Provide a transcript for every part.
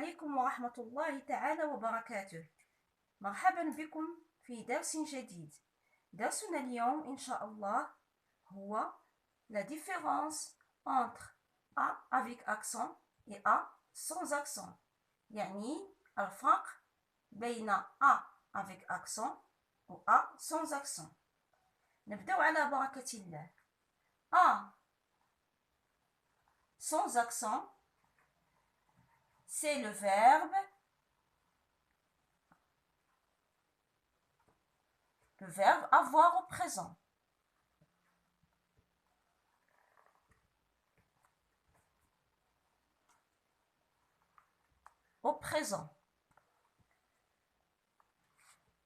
عليكم ورحمة الله تعالى وبركاته. مرحبا بكم في درس جديد. درسنا اليوم إن شاء الله هو la différence entre A avec accent et A sans accent. يعني الفرق بين A avec accent و A sans accent. نبدأ على بركة الله. A sans accent, c'est le verbe avoir au présent. Au présent.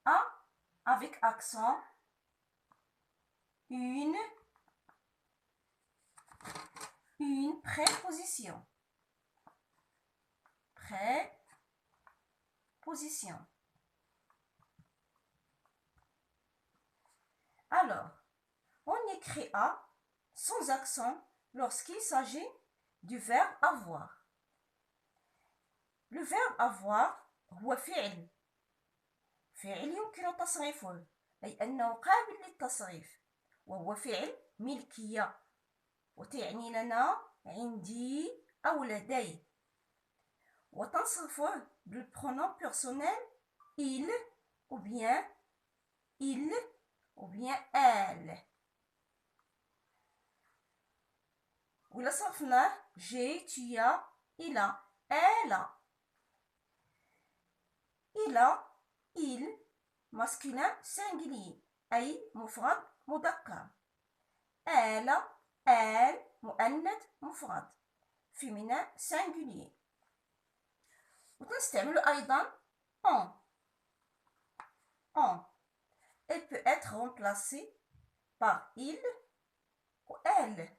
A avec accent, une préposition. Préposition. Alors, on écrit A sans accent lorsqu'il s'agit du verbe avoir. Le verbe avoir هو فعل يمكن تصريفه، أي أنه قابل للتصريف، وهو فعل ملكية وتعني لنا عندي أو لدي، وتنصرفه بالpronom personnel il ou bien elle. وإلا صرفناه j'ai, tu as, il a, elle a. Il a, il, masculin singulier, أي مفرد مذكر. Elle, elle, مؤنث مفرد féminin singulier. وتنستعمل أيضا en. Elle peut être remplacée par il ou elle.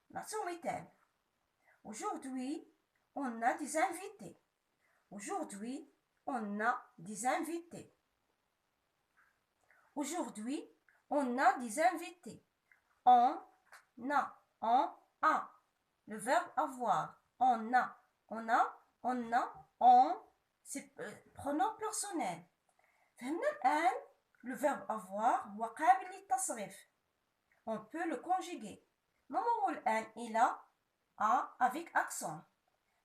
نعطيو مثال. Aujourd'hui, on a des invités. Aujourd'hui, on a des invités. Aujourd'hui, on a des invités. On a. Le verbe avoir. On a, c'est pronom personnel. فهمنا الآن le verbe avoir هو قابل للتصريف. On peut le conjuguer. نمر الآن إلى A avec accent.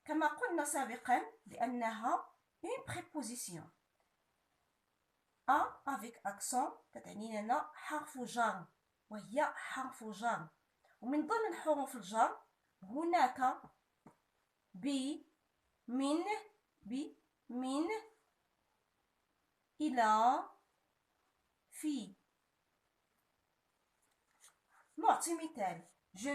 كما قلنا سابقا بأنها une préposition. A avec accent تعني لنا حرف جر، وهي حرف جر، ومن ضمن حروف الجر هناك من إلى في. نعطي مثال. Je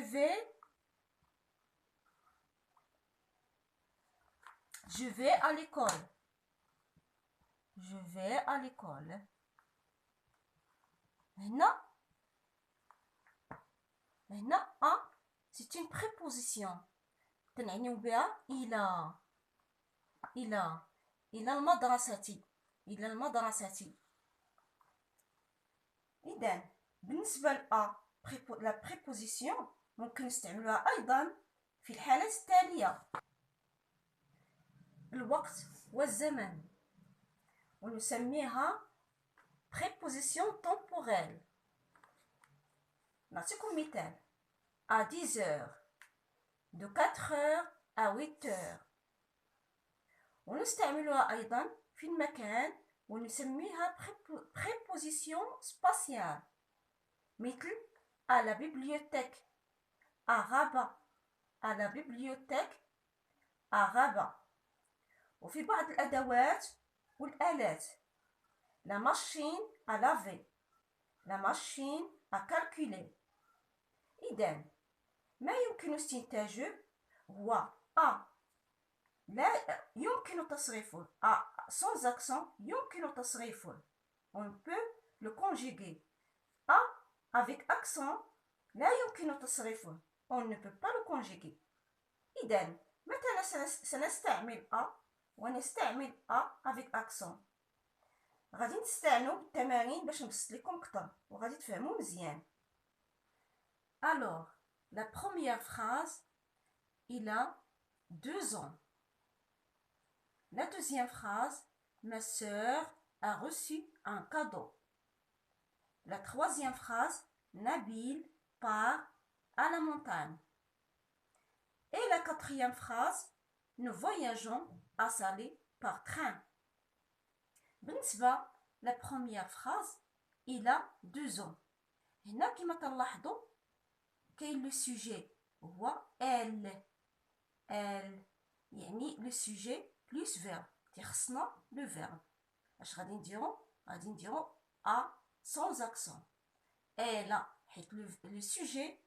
vais à l'école. Je vais à l'école. هنا A c'est une préposition تنعني بها إلى المدرسة. إذن بالنسبة ل la préposition ممكن نستعملها أيضا في الحالات التالية: الوقت والزمن، ونسميها préposition temporelle. نعطيكم مثال: à 10 heures, de 4 heures à 8 heures. ونستعملها أيضا في المكان ونسميها préposition spatiale، مثل à la bibliothèque à Rabat. à la bibliothèque à Rabat. وفي بعض الأدوات والآلات: la machine à laver, la machine à calculer. إذن ما يمكن استنتاجه هو A لا يمكن تصريفه، A sans accent يمكن تصريفه. On peut le conjuguer. A avec accent لا يمكن تصريفه. On ne peut pas le conjuguer. إذن متى سنستعمل A ونستعمل A avec accent؟ غادي نستعملوا بالتمارين باش نبسط لكم أكثر وغادي تفهموا مزيان. Alors, la première phrase, il a 2 ans. La deuxième phrase, ma sœur a reçu un cadeau. La troisième phrase, Nabil part à la montagne. Et la quatrième phrase, nous voyageons à Salé par train. بالنسبة la première phrase, il a 2 ans. هنا كما تلاحظوا كاين لو سوجي هو elle يعني لو سوجي بلس فيرب تيخصنا لو فيرب. اش غادي نديرو a sans accent. elle حيت لو سوجي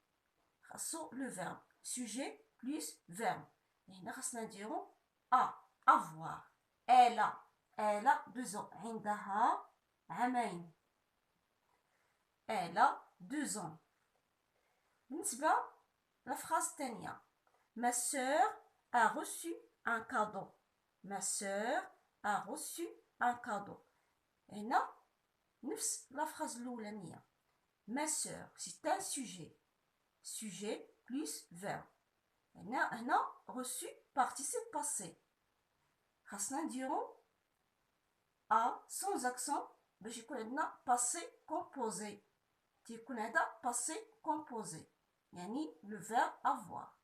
خاصو لو فيرب sujet plus verbe. هنا خاصنا نديرو avoir. elle a 2 ans. عندها عامين. elle a 2 ans. بالنسبة la phrase الثانية, ma sœur a reçu un cadeau. ma sœur a reçu un cadeau. هنا نفس la phrase الأولانية. ma sœur c'est un sujet plus verbe. هنا reçu participe passé. خاصنا نديرو a sans accent باش يكون عندنا passé composé. تيكون هذا passé composé يعني le verbe avoir.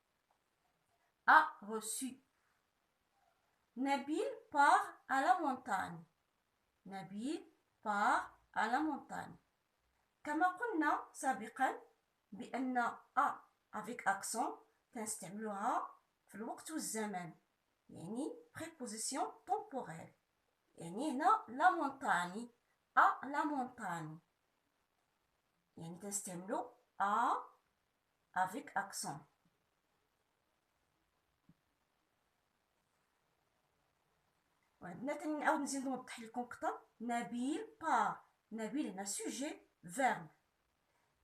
a reçu. Nabil part à la montagne. Nabil part à la montagne. كما قلنا سابقا بأن a avec accent تنستعملوها في الوقت والزمان يعني préposition temporelle. يعني هنا la montagne à la montagne يعني تنستعملو a avec accent. وعندنا تاني نعاود نزيد نوضح لكم أكثر. نبيل بار. نبيل هنا sujet verbe.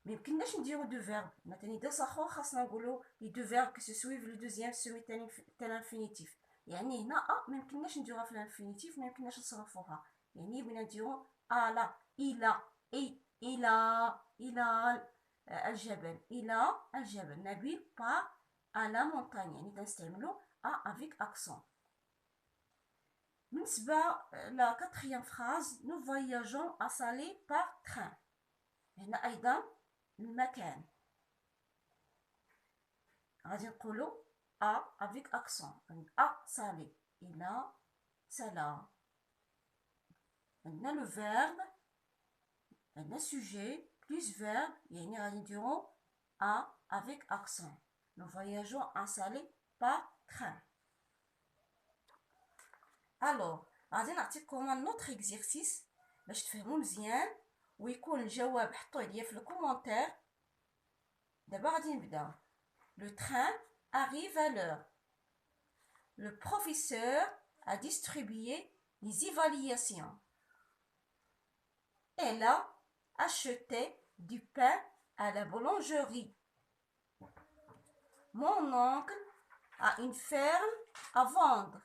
ميمكنناش نديرو دو فيرب. مثلا داس اخر خاصنا نقولو لي دو فيرب كي سو سويف لو دوزيام سومي تاني الانفينيتيف. يعني هنا ميمكنناش نديروها في الانفينيتيف ميمكنناش نصرفوها. يعني بغينا نديرو الا الى الجبل. الى الجبل. نبيل با على مونتاني يعني تنستعملو افيك اكسون. بالنسبة لا كاتريام فراز, nous voyageons à Salé par train. هنا أيضا المكان غادي نقولو avec accent. Salé. إلى سلا. عندنا لو فيرب, عندنا sujet plus verbe يعني غادي نديرو avec accent. Nous voyageons à Salé par train. Alors غادي نعطيكم un autre exercice باش تفهموا مزيان ويكون الجواب حطوه ليا في الكومونتير. دابا غادي نبداو. Le train arrive à l'heure. Le professeur a distribué les évaluations. Elle a acheté du pain à la boulangerie. Mon oncle a une ferme à vendre.